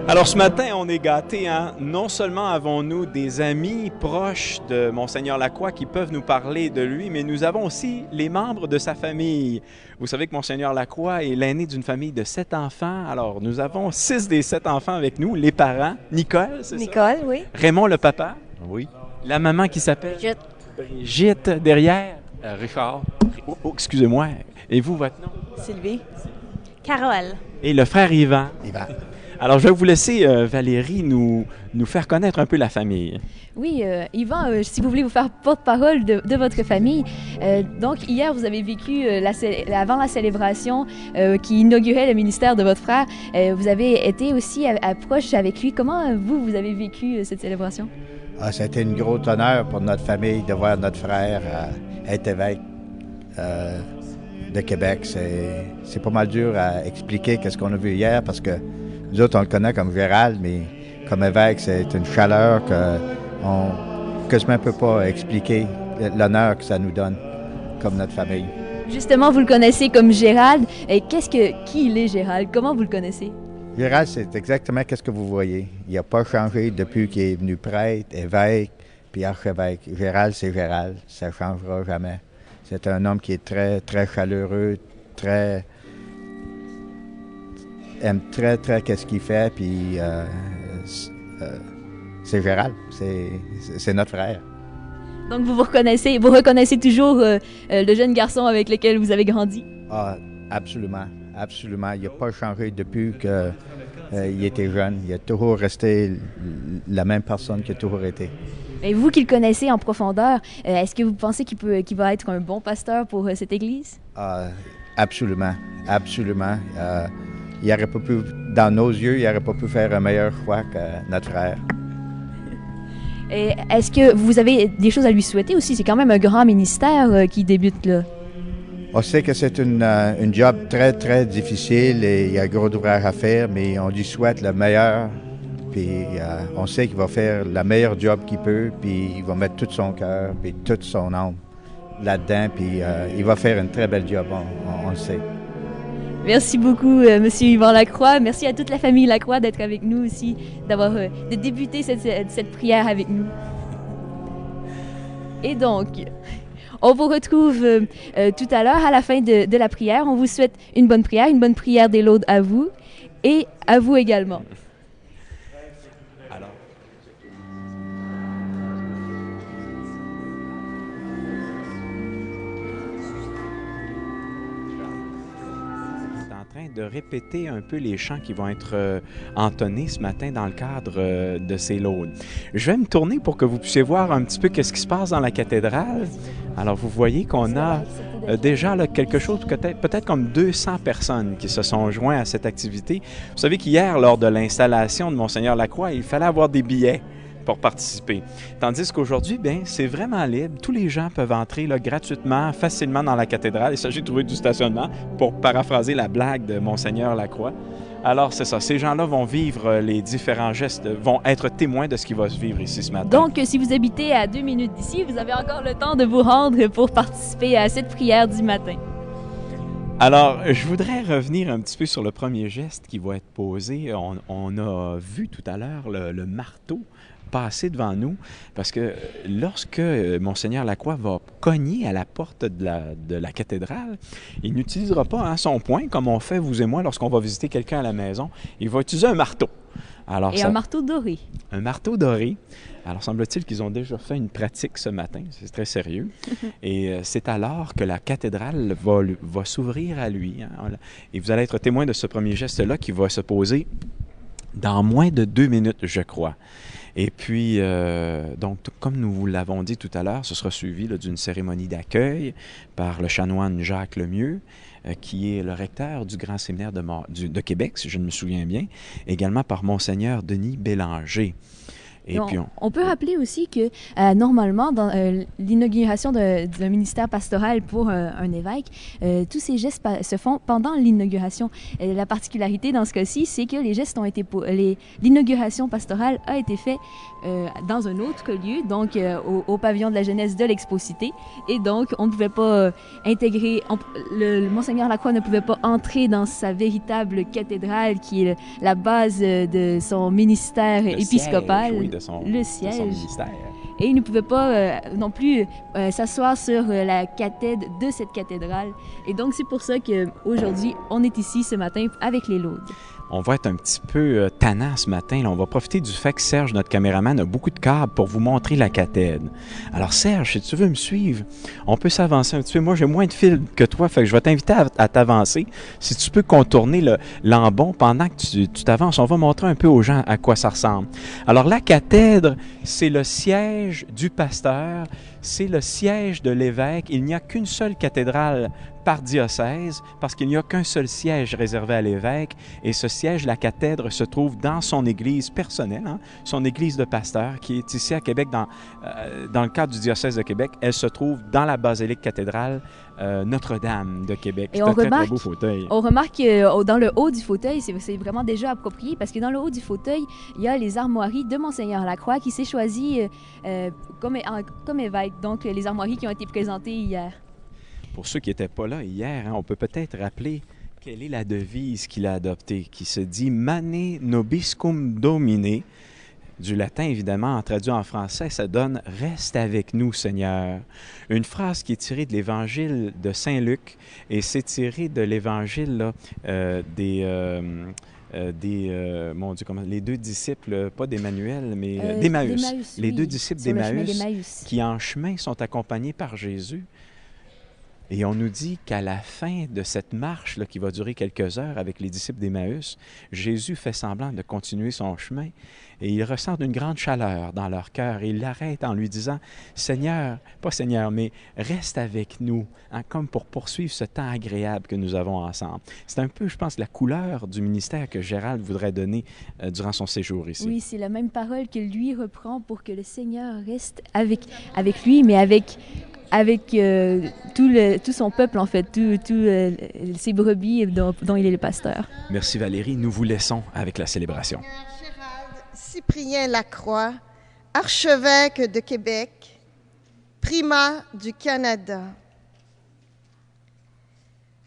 Alors ce matin, on est gâtés, hein? Non seulement avons-nous des amis proches de Monseigneur Lacroix qui peuvent nous parler de lui, mais nous avons aussi les membres de sa famille. Vous savez que Monseigneur Lacroix est l'aîné d'une famille de 7 enfants. Alors nous avons 6 des 7 enfants avec nous, les parents. Nicole, c'est ça? Nicole, oui. Raymond, le papa. Oui. La maman qui s'appelle? Brigitte. Brigitte, derrière. Richard. Excusez-moi. Et vous, votre nom? Sylvie. Carole. Et le frère Yvan. Yvan. Alors, je vais vous laisser, Valérie, nous faire connaître un peu la famille. Oui, Yvan, si vous voulez vous faire porte-parole de votre famille. Donc, hier, vous avez vécu, avant la célébration qui inaugurait le ministère de votre frère, vous avez été aussi proche avec lui. Comment, vous avez vécu cette célébration? Ah, ça a été un gros honneur pour notre famille de voir notre frère être évêque de Québec. C'est pas mal dur à expliquer ce qu'on a vu hier parce que nous autres, on le connaît comme Gérald, mais comme évêque, c'est une chaleur qu'on quasiment ne peut pas expliquer l'honneur que ça nous donne comme notre famille. Justement, vous le connaissez comme Gérald. Et qui il est, Gérald? Comment vous le connaissez? Gérald, c'est exactement ce que vous voyez. Il n'a pas changé depuis qu'il est venu prêtre, évêque, puis archevêque. Gérald, c'est Gérald. Ça ne changera jamais. C'est un homme qui est très, très chaleureux, aime très, très qu'est-ce qu'il fait, puis c'est Gérald, c'est notre frère. Donc, vous reconnaissez toujours le jeune garçon avec lequel vous avez grandi? Ah, absolument, absolument. Il n'a pas changé depuis qu'il était jeune. Il a toujours resté la même personne qu'il a toujours été. Et vous qui le connaissez en profondeur, est-ce que vous pensez qu'il va être un bon pasteur pour cette Église? Ah, absolument, absolument. Il n'aurait pas pu, dans nos yeux, il n'aurait pas pu faire un meilleur choix que notre frère. Et est-ce que vous avez des choses à lui souhaiter aussi? C'est quand même un grand ministère qui débute là. On sait que c'est une job très, très difficile et il y a gros d'ouvrage à faire, mais on lui souhaite le meilleur. Puis on sait qu'il va faire le meilleur job qu'il peut, puis il va mettre tout son cœur, puis toute son âme là-dedans, puis il va faire une très belle job, on le sait. Merci beaucoup, Monsieur Yvan Lacroix. Merci à toute la famille Lacroix d'être avec nous aussi, de débuter cette prière avec nous. Et donc, on vous retrouve tout à l'heure à la fin de la prière. On vous souhaite une bonne prière des laudes à vous et à vous également. De répéter un peu les chants qui vont être entonnés ce matin dans le cadre de ces laudes. Je vais me tourner pour que vous puissiez voir un petit peu qu'est-ce qui se passe dans la cathédrale. Alors, vous voyez qu'on a déjà là, quelque chose, peut-être comme 200 personnes qui se sont joints à cette activité. Vous savez qu'hier, lors de l'installation de Monseigneur Lacroix, il fallait avoir des billets pour participer. Tandis qu'aujourd'hui, bien, c'est vraiment libre. Tous les gens peuvent entrer là, gratuitement, facilement dans la cathédrale. Il s'agit de trouver du stationnement, pour paraphraser la blague de Monseigneur Lacroix. Alors, c'est ça. Ces gens-là vont vivre les différents gestes, vont être témoins de ce qui va se vivre ici ce matin. Donc, si vous habitez à 2 minutes d'ici, vous avez encore le temps de vous rendre pour participer à cette prière du matin. Alors, je voudrais revenir un petit peu sur le premier geste qui va être posé. On a vu tout à l'heure le marteau passer devant nous, parce que lorsque Monseigneur Lacroix va cogner à la porte de la cathédrale, il n'utilisera pas son poing comme on fait, vous et moi, lorsqu'on va visiter quelqu'un à la maison. Il va utiliser un marteau. Alors, un marteau doré. Un marteau doré. Alors, semble-t-il qu'ils ont déjà fait une pratique ce matin. C'est très sérieux. Et c'est alors que la cathédrale va s'ouvrir à lui. Hein. Et vous allez être témoin de ce premier geste-là qui va se poser dans moins de 2 minutes, je crois. Et puis, donc, comme nous vous l'avons dit tout à l'heure, ce sera suivi d'une cérémonie d'accueil par le chanoine Jacques Lemieux, qui est le recteur du Grand Séminaire de Québec, si je me souviens bien, également par Monseigneur Denis Bélanger. Et puis on peut rappeler aussi que normalement, dans l'inauguration d'un ministère pastoral pour un évêque, tous ces gestes se font pendant l'inauguration. La particularité dans ce cas-ci, c'est que les gestes ont été l'inauguration pastorale a été faite dans un autre lieu, donc au pavillon de la jeunesse de l'Expo-Cité. Et donc, on ne pouvait pas intégrer, le Monseigneur Lacroix ne pouvait pas entrer dans sa véritable cathédrale qui est la base de son ministère épiscopal. Siège, oui, de son ministère. Et il ne pouvait pas non plus s'asseoir sur la cathèdre de cette cathédrale. Et donc, c'est pour ça qu'aujourd'hui, on est ici ce matin avec les laudes. On va être un petit peu tannant ce matin. Là. On va profiter du fait que Serge, notre caméraman, a beaucoup de câbles pour vous montrer la cathèdre. Alors Serge, si tu veux me suivre, on peut s'avancer un petit peu. Moi, j'ai moins de fil que toi, fait que je vais t'inviter à t'avancer. Si tu peux contourner l'embon pendant que tu t'avances, on va montrer un peu aux gens à quoi ça ressemble. Alors la cathèdre, c'est le siège du pasteur, c'est le siège de l'évêque. Il n'y a qu'une seule cathédrale par diocèse, parce qu'il n'y a qu'un seul siège réservé à l'évêque, et ce siège, la cathèdre, se trouve dans son église personnelle, son église de pasteur, qui est ici à Québec, dans le cadre du diocèse de Québec. Elle se trouve dans la basilique cathédrale Notre-Dame de Québec. Et on remarque, très beau fauteuil. On remarque que dans le haut du fauteuil, c'est vraiment déjà approprié, parce que dans le haut du fauteuil, il y a les armoiries de Monseigneur Lacroix qui s'est choisi comme évêque, donc les armoiries qui ont été présentées hier. Pour ceux qui n'étaient pas là hier, on peut peut-être rappeler quelle est la devise qu'il a adoptée, qui se dit « Mane nobiscum Domine ». Du latin, évidemment, traduit en français, ça donne « Reste avec nous, Seigneur ». Une phrase qui est tirée de l'Évangile de Saint-Luc, et c'est tiré de l'Évangile les deux disciples, pas d'Emmanuel, mais d'Emmaüs. Les deux disciples d'Emmaüs qui, en chemin, sont accompagnés par Jésus. Et on nous dit qu'à la fin de cette marche là, qui va durer quelques heures avec les disciples d'Emmaüs, Jésus fait semblant de continuer son chemin et ils ressentent une grande chaleur dans leur cœur. Et il l'arrête en lui disant « Seigneur, pas Seigneur, mais reste avec nous, comme pour poursuivre ce temps agréable que nous avons ensemble. » C'est un peu, je pense, la couleur du ministère que Gérald voudrait donner durant son séjour ici. Oui, c'est la même parole que lui reprend pour que le Seigneur reste avec lui, mais avec tout son peuple, en fait, ses brebis dont il est le pasteur. Merci Valérie. Nous vous laissons avec la célébration. Gérald Cyprien Lacroix, archevêque de Québec, primat du Canada.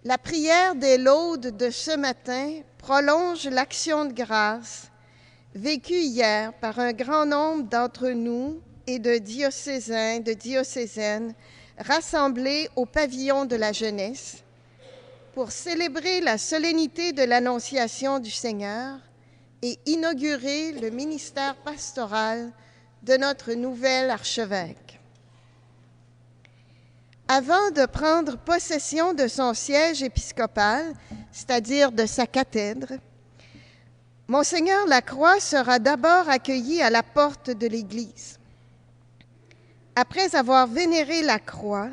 La prière des laudes de ce matin prolonge l'action de grâce vécue hier par un grand nombre d'entre nous et de diocésains, de diocésaines, rassemblés au pavillon de la jeunesse pour célébrer la solennité de l'Annonciation du Seigneur et inaugurer le ministère pastoral de notre nouvel archevêque. Avant de prendre possession de son siège épiscopal, c'est-à-dire de sa cathèdre, Monseigneur Lacroix sera d'abord accueilli à la porte de l'Église. Après avoir vénéré la croix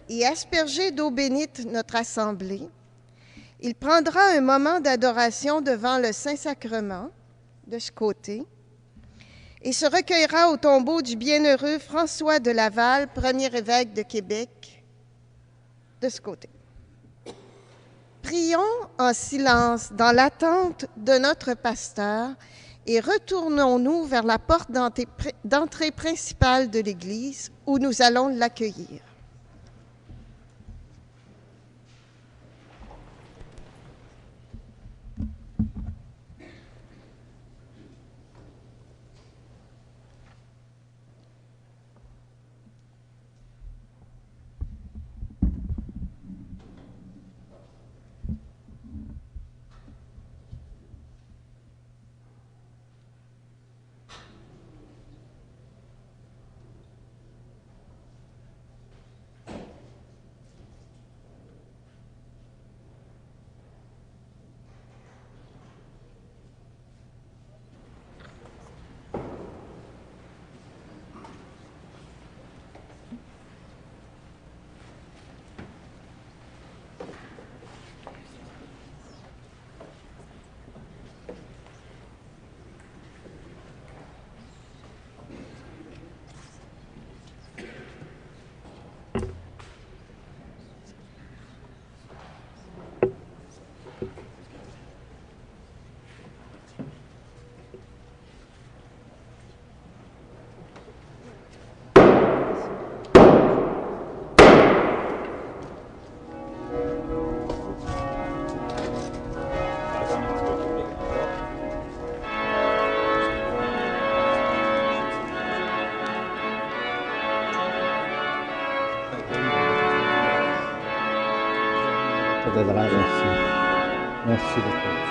et aspergé d'eau bénite notre assemblée, il prendra un moment d'adoration devant le Saint-Sacrement, de ce côté, et se recueillera au tombeau du bienheureux François de Laval, premier évêque de Québec, de ce côté. Prions en silence dans l'attente de notre pasteur et retournons-nous vers la porte d'entrée principale de l'Église où nous allons l'accueillir. cathédrale. Merci. Merci beaucoup.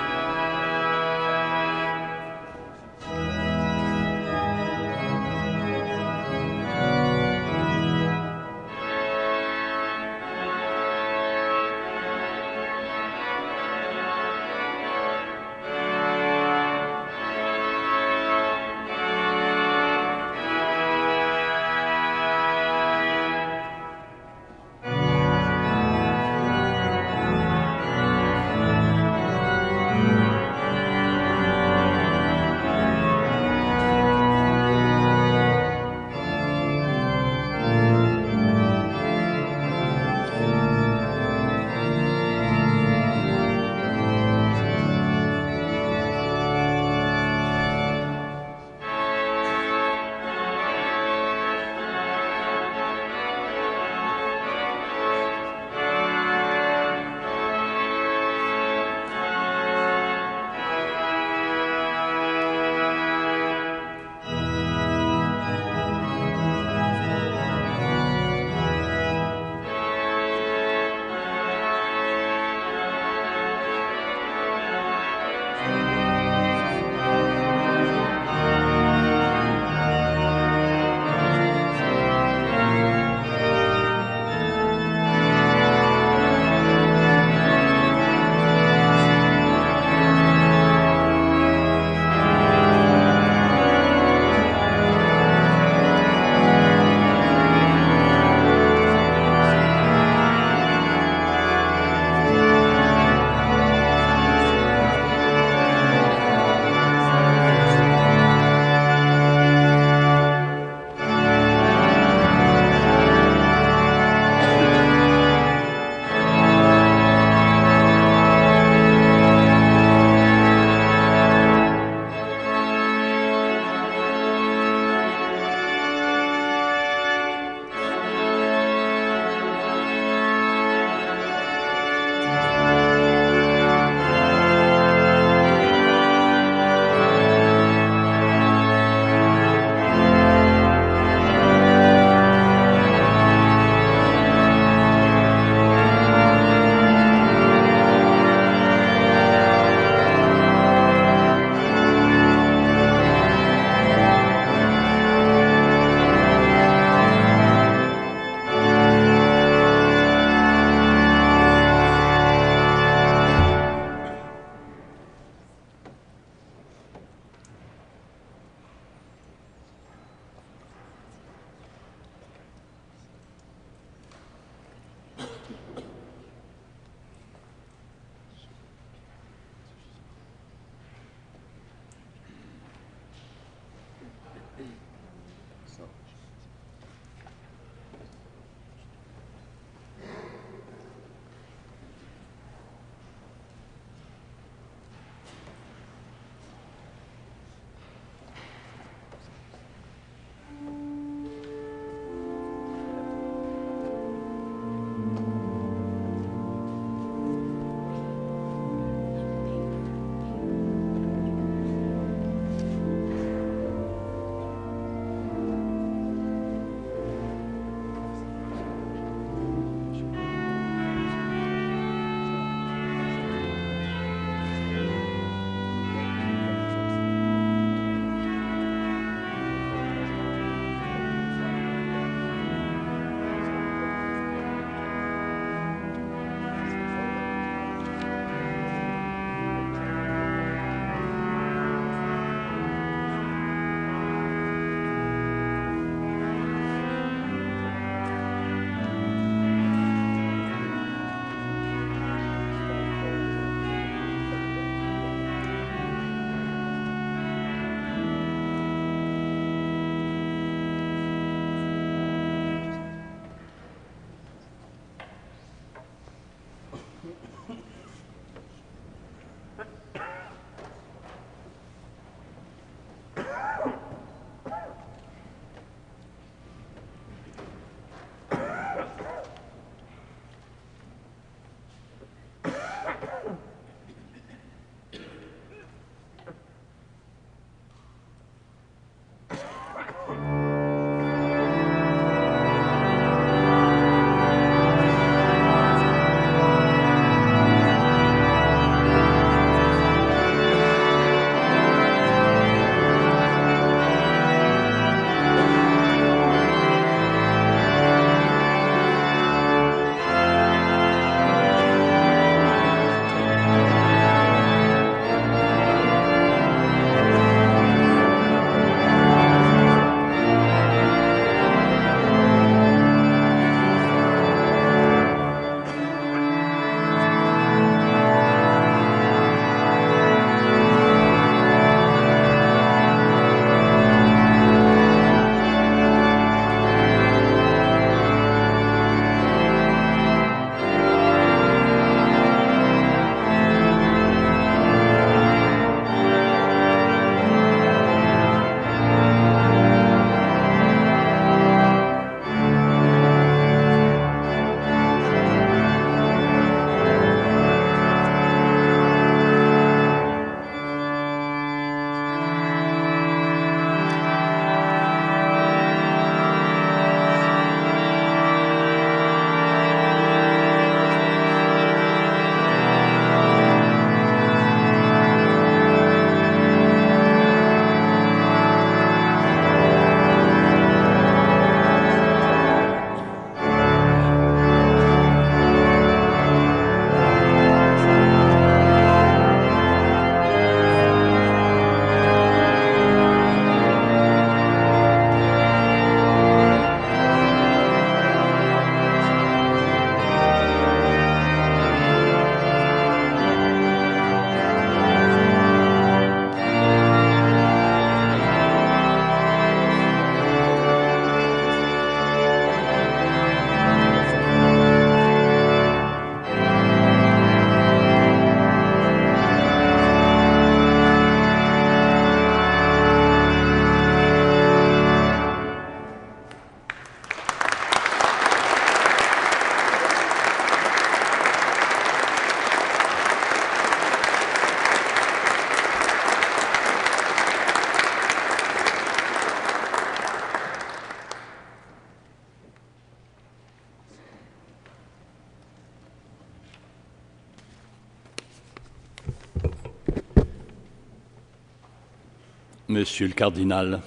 Monsieur le cardinal,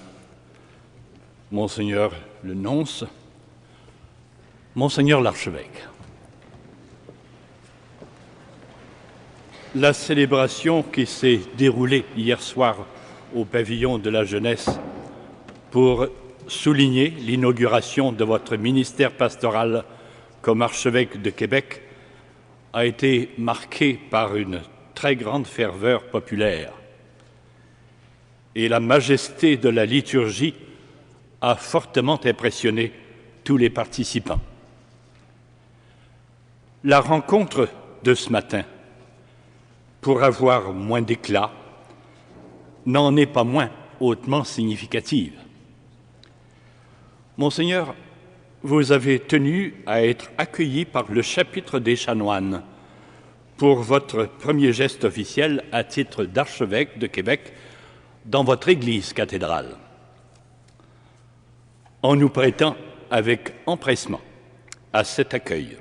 Monseigneur le nonce, Monseigneur l'archevêque, la célébration qui s'est déroulée hier soir au pavillon de la jeunesse pour souligner l'inauguration de votre ministère pastoral comme archevêque de Québec a été marquée par une très grande ferveur populaire. Et la majesté de la liturgie a fortement impressionné tous les participants. La rencontre de ce matin, pour avoir moins d'éclat, n'en est pas moins hautement significative. Monseigneur, vous avez tenu à être accueilli par le chapitre des chanoines pour votre premier geste officiel à titre d'archevêque de Québec dans votre église cathédrale. En nous prêtant avec empressement à cet accueil,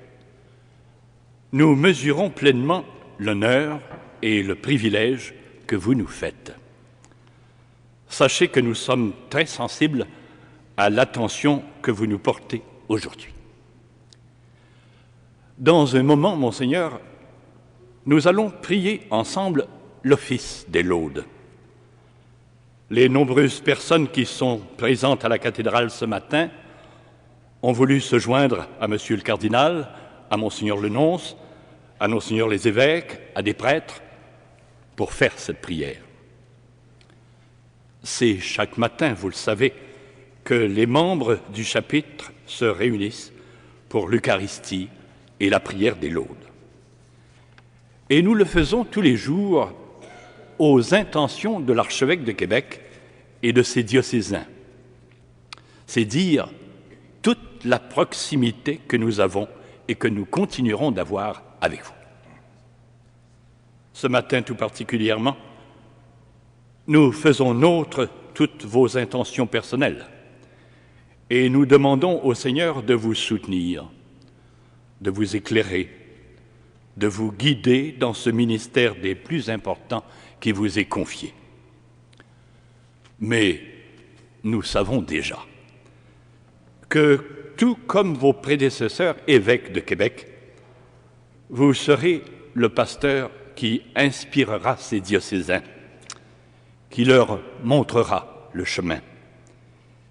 nous mesurons pleinement l'honneur et le privilège que vous nous faites. Sachez que nous sommes très sensibles à l'attention que vous nous portez aujourd'hui. Dans un moment, Monseigneur, nous allons prier ensemble l'office des laudes. Les nombreuses personnes qui sont présentes à la cathédrale ce matin ont voulu se joindre à Monsieur le cardinal, à Monseigneur le nonce, à Monseigneur les évêques, à des prêtres, pour faire cette prière. C'est chaque matin, vous le savez, que les membres du chapitre se réunissent pour l'Eucharistie et la prière des laudes. Et nous le faisons tous les jours aux intentions de l'archevêque de Québec et de ses diocésains. C'est dire toute la proximité que nous avons et que nous continuerons d'avoir avec vous. Ce matin tout particulièrement, nous faisons nôtres toutes vos intentions personnelles et nous demandons au Seigneur de vous soutenir, de vous éclairer, de vous guider dans ce ministère des plus importants qui vous est confié. Mais nous savons déjà que, tout comme vos prédécesseurs évêques de Québec, vous serez le pasteur qui inspirera ces diocésains, qui leur montrera le chemin,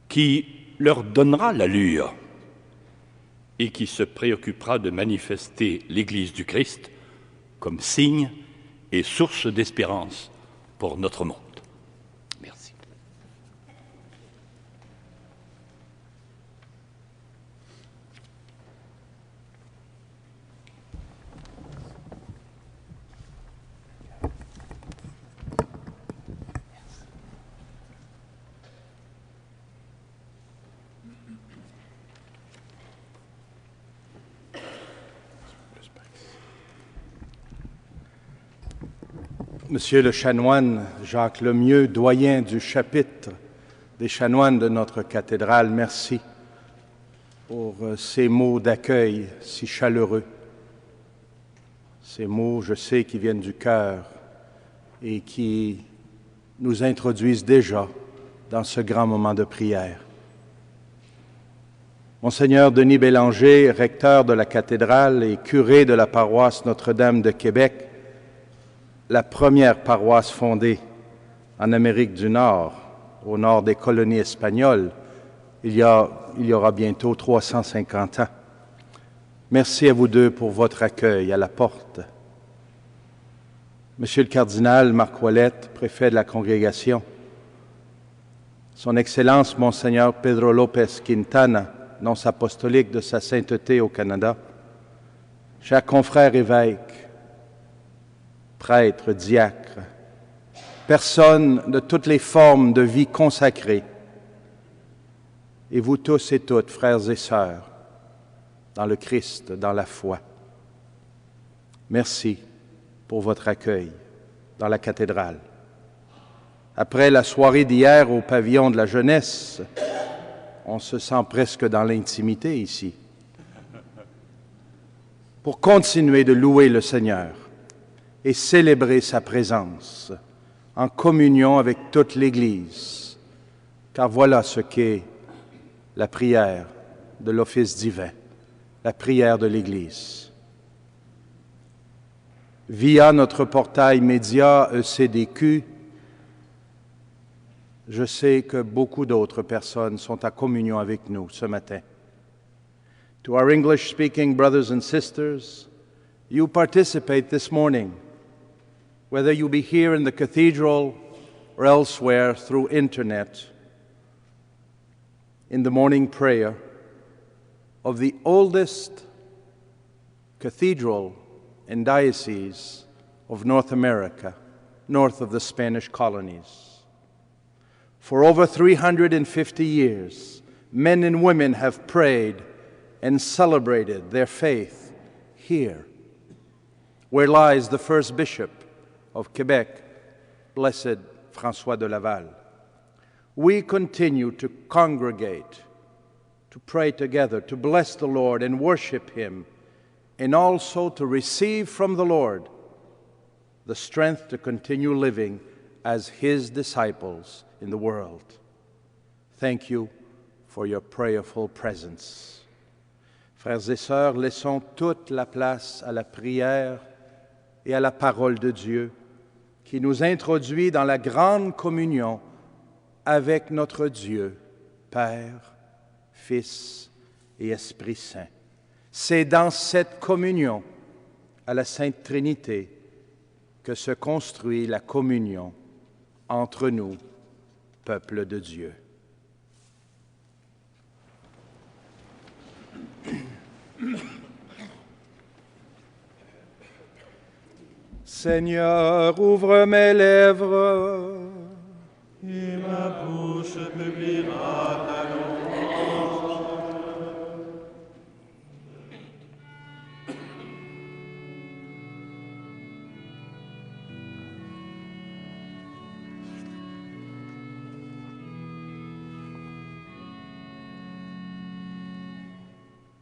qui leur donnera l'allure et qui se préoccupera de manifester l'Église du Christ comme signe et source d'espérance pour notre monde. Merci. Monsieur le chanoine Jacques Lemieux, doyen du chapitre des chanoines de notre cathédrale, merci pour ces mots d'accueil si chaleureux. Ces mots, je sais, qui viennent du cœur et qui nous introduisent déjà dans ce grand moment de prière. Monseigneur Denis Bélanger, recteur de la cathédrale et curé de la paroisse Notre-Dame de Québec, la première paroisse fondée en Amérique du Nord, au nord des colonies espagnoles, il y aura bientôt 350 ans. Merci à vous deux pour votre accueil à la porte. Monsieur le cardinal Marc Ouellette, préfet de la congrégation, Son Excellence Monseigneur Pedro López Quintana, nonce apostolique de sa sainteté au Canada, chers confrères évêques, prêtres, diacres, personnes de toutes les formes de vie consacrée, et vous tous et toutes, frères et sœurs, dans le Christ, dans la foi. Merci pour votre accueil dans la cathédrale. Après la soirée d'hier au pavillon de la jeunesse, on se sent presque dans l'intimité ici. Pour continuer de louer le Seigneur et célébrer sa présence en communion avec toute l'Église, car voilà ce qu'est la prière de l'office divin, la prière de l'Église. Via notre portail média ECDQ, je sais que beaucoup d'autres personnes sont en communion avec nous ce matin. To our English-speaking brothers and sisters, you participate this morning, whether you be here in the cathedral or elsewhere through internet, in the morning prayer of the oldest cathedral and diocese of North America, north of the Spanish colonies. For over 350 years, men and women have prayed and celebrated their faith here, where lies the first bishop of Quebec, Blessed François de Laval. We continue to congregate, to pray together, to bless the Lord and worship Him, and also to receive from the Lord the strength to continue living as His disciples in the world. Thank you for your prayerful presence. Frères et sœurs, laissons toute la place à la prière et à la parole de Dieu qui nous introduit dans la grande communion avec notre Dieu, Père, Fils et Esprit Saint. C'est dans cette communion à la Sainte Trinité que se construit la communion entre nous, peuple de Dieu. Seigneur, ouvre mes lèvres, et ma bouche publiera ta louange.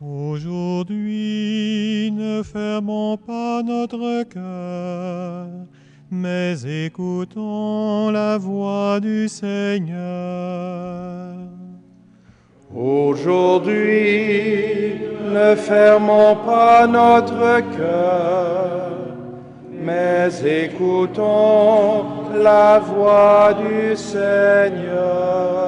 Aujourd'hui, ne fermons pas notre cœur, mais écoutons la voix du Seigneur. Aujourd'hui, ne fermons pas notre cœur, mais écoutons la voix du Seigneur.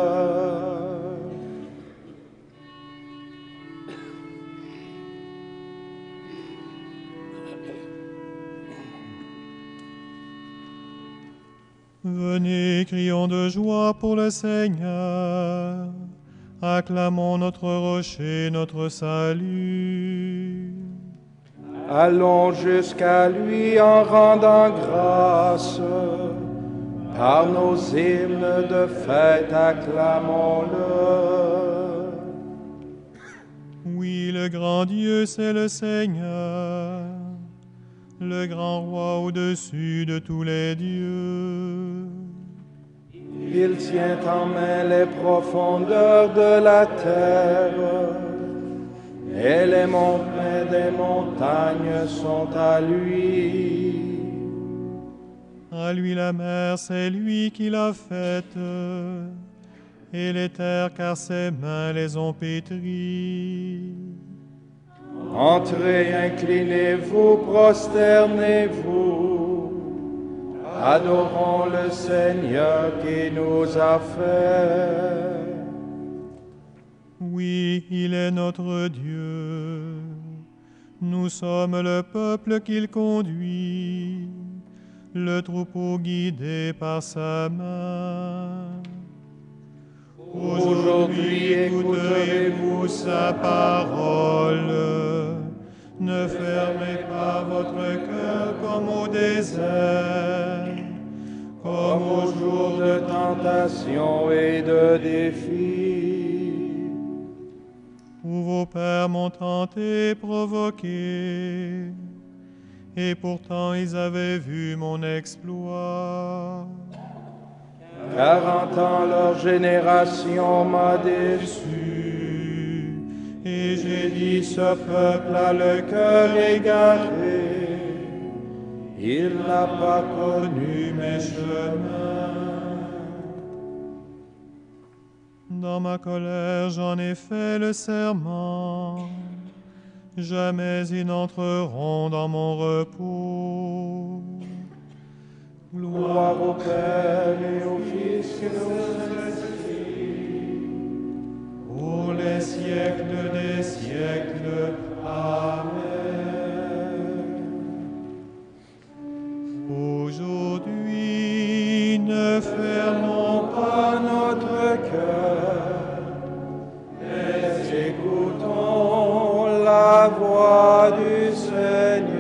Venez, crions de joie pour le Seigneur. Acclamons notre rocher, notre salut. Allons jusqu'à lui en rendant grâce. Par nos hymnes de fête, acclamons-le. Oui, le grand Dieu, c'est le Seigneur, le grand roi au-dessus de tous les dieux. Il tient en main les profondeurs de la terre, et les montagnes des montagnes sont à lui. À lui la mer, c'est lui qui l'a faite, et les terres, car ses mains les ont pétries. Entrez, inclinez-vous, prosternez-vous, adorons le Seigneur qui nous a fait. Oui, il est notre Dieu, nous sommes le peuple qu'il conduit, le troupeau guidé par sa main. Aujourd'hui, écouterez-vous sa parole. Ne fermez pas votre cœur comme au désert, comme au jour de tentation et de défi, où vos pères m'ont tenté, provoqué, et pourtant ils avaient vu mon exploit. 40 ans leur génération m'a déçu, et j'ai dit, ce peuple a le cœur égaré, il n'a pas connu mes chemins. Dans ma colère, j'en ai fait le serment. Jamais ils n'entreront dans mon repos. Gloire au Père et au Fils et au Saint-Esprit, Pour les siècles des siècles. Amen. Aujourd'hui, ne fermons pas notre cœur, mais écoutons la voix du Seigneur.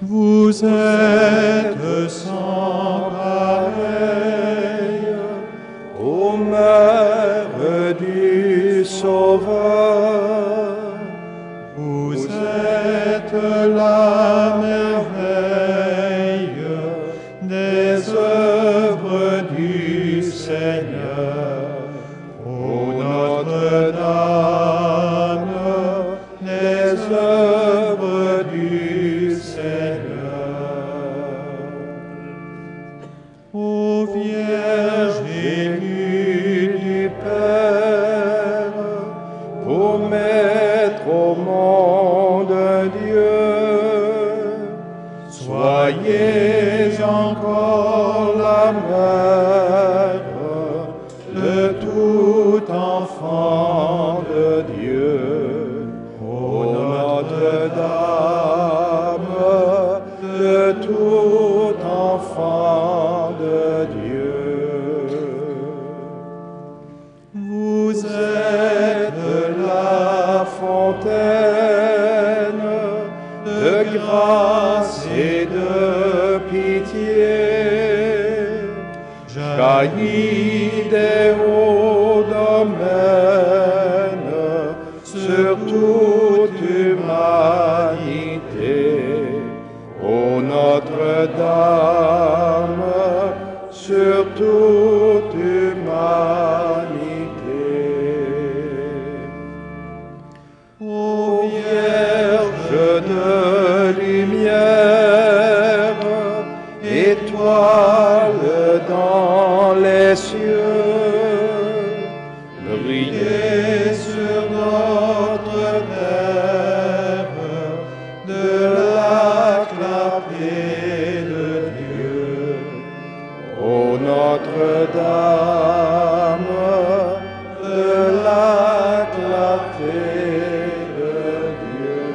Vous êtes sans pareil, Ô Mère du Sauveur, vous êtes la merveille des œuvres du Seigneur. Ô Notre-Dame, des œuvres du Seigneur. Ô Vierge Jésus du Père, pour mettre au monde Dieu, soyez encore la mère de tout enfant de Dieu. Ô Notre-Dame, de tout enfant de Dieu. vous Êtes la fontaine de grâce et de pitié, jaillit des hauts domaines sur toute humanité. Ô Notre-Dame, sur toute humanité. Ô Vierge de lumière, étoile dans les cieux, brillez sur notre terre de la clarté de Dieu. Ô Notre-Dame, de la clarté de Dieu.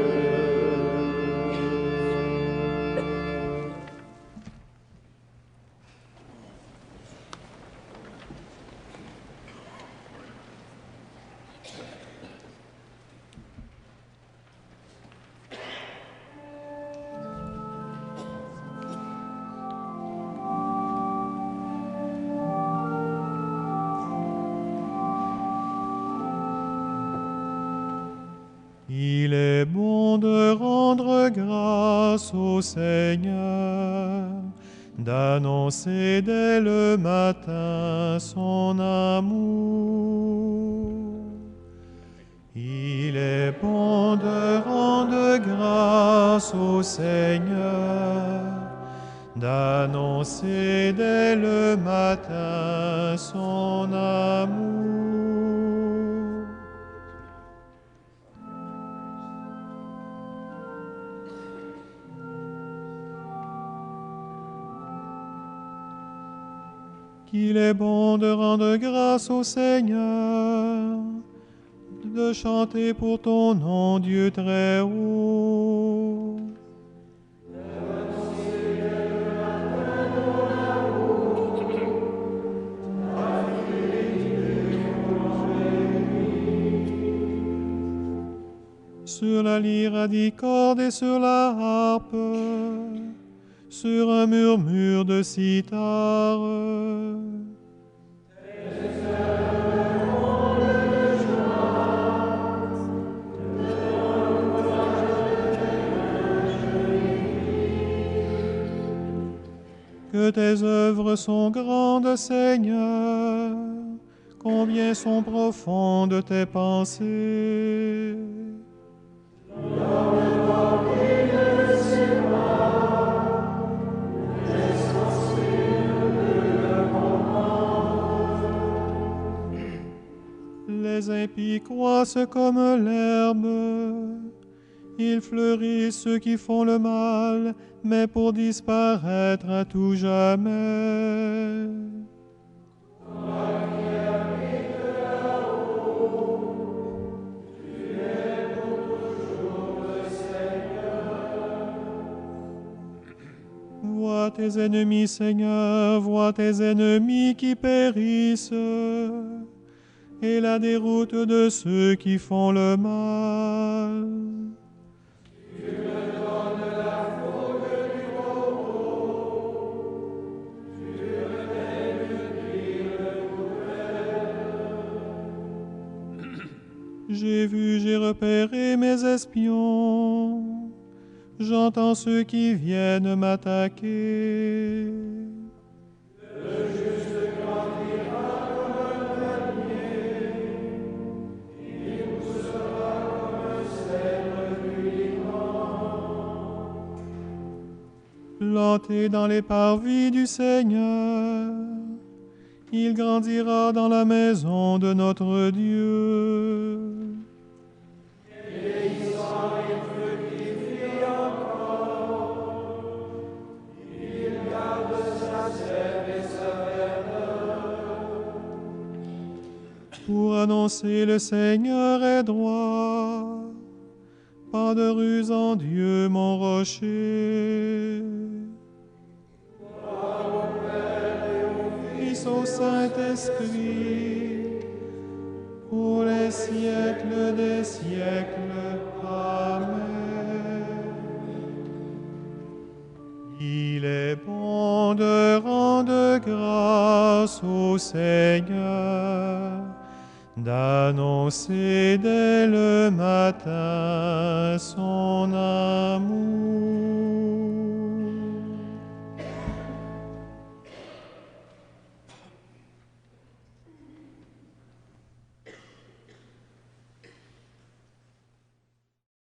Il est bon de rendre grâce au Seigneur, d'annoncer dès le matin son amour. Il est bon de rendre grâce au Seigneur, d'annoncer dès le matin son amour. Qu'il est bon de rendre grâce au Seigneur, de chanter pour ton nom, Dieu très haut. sur la lyre à 10 cordes et sur la harpe, sur un murmure de cithare. Que tes œuvres sont grandes, Seigneur, combien sont profondes tes pensées. Les impies croissent comme l'herbe, ils fleurissent ceux qui font le mal, mais pour disparaître à tout jamais. Vois tes ennemis, Seigneur, vois tes ennemis qui périssent, et la déroute de ceux qui font le mal. J'ai vu, j'ai repéré mes espions, j'entends ceux qui viennent m'attaquer. Le juste grandira comme un palmier, il poussera comme un cèdre luisant. Planté dans les parvis du Seigneur, il grandira dans la maison de notre Dieu. Vieillissant, il fructifie encore. Il garde sa sève et sa verdeur. Pour annoncer le Seigneur est droit, pas de ruse en Dieu, mon rocher. Au Saint-Esprit, pour les siècles des siècles. Amen. Il est bon de rendre grâce au Seigneur, d'annoncer dès le matin son amour.